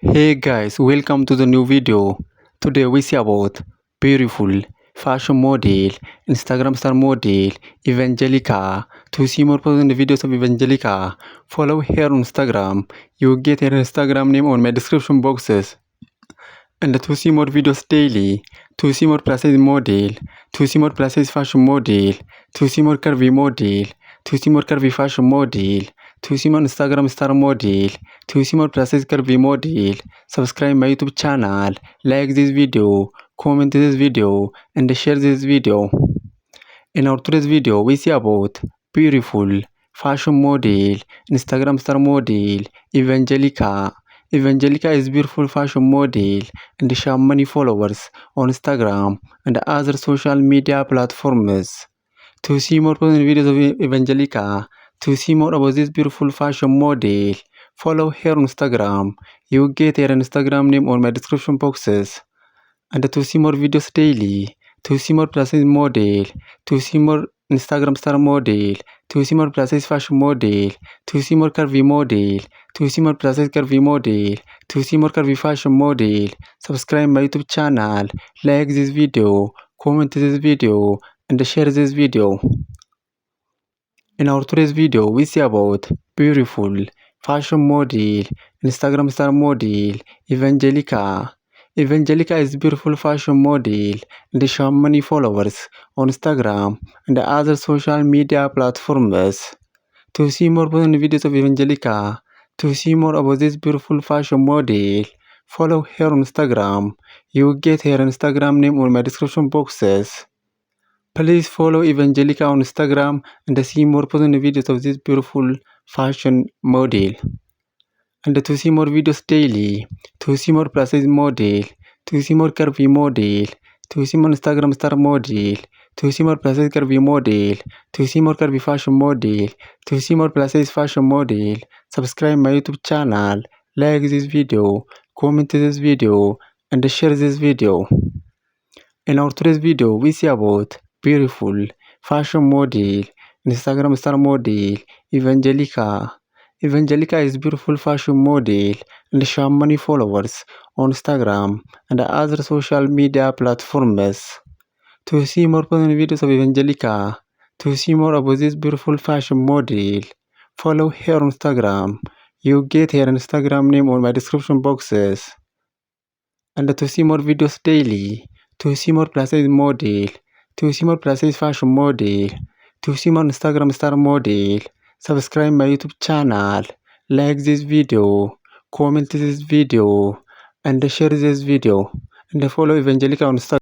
Hey guys, welcome to the new video. Today we see about beautiful fashion model, Instagram star model, Evangelica. To see more the videos of Evangelica, follow her on Instagram. You will get her Instagram name on my description boxes. And to see more videos daily, to see more plus size model, to see more plus size fashion model, to see more curvy model, to see more curvy fashion model, to see more Instagram star model, to see more plus size curvy model, subscribe my YouTube channel, like this video, comment this video, and share this video. In our today's video, we see about beautiful fashion model, Instagram star model, Evangelica. Evangelica is beautiful fashion model and she has many followers on Instagram and other social media platforms. To see more videos of Evangelica, to see more about this beautiful fashion model, follow her on Instagram. You get her Instagram name on my description boxes. And to see more videos daily, to see more plus size model, to see more Instagram star model, to see more plus size fashion model, to see more curvy model, to see more plus size curvy model, to see more curvy fashion model, subscribe my YouTube channel, like this video, comment this video, and share this video. In our today's video, we see about beautiful fashion model, Instagram star model, Evangelica. Evangelica is beautiful fashion model and she has many followers on Instagram and other social media platforms. To see more videos of Evangelica, to see more about this beautiful fashion model, follow her on Instagram. You will get her Instagram name on my description boxes. Please follow Evangelica on Instagram and see more videos of this beautiful fashion model. And to see more videos daily, to see more plus size model, to see more curvy model, to see more Instagram star model, to see more plus size curvy model, to see more curvy fashion model, to see more plus size fashion model, subscribe my YouTube channel, like this video, comment this video, and share this video. In our today's video, we see about beautiful fashion model, Instagram star model, Evangelica. Evangelica is beautiful fashion model and she has many followers on Instagram and other social media platforms. To see more videos of Evangelica, to see more about this beautiful fashion model, follow her on Instagram. You get her Instagram name on my description boxes. And to see more videos daily, to see more plus size model, to see more plus size fashion model, to see more Instagram star model, subscribe my YouTube channel, like this video, comment this video, and share this video, and follow Evangelica on Instagram.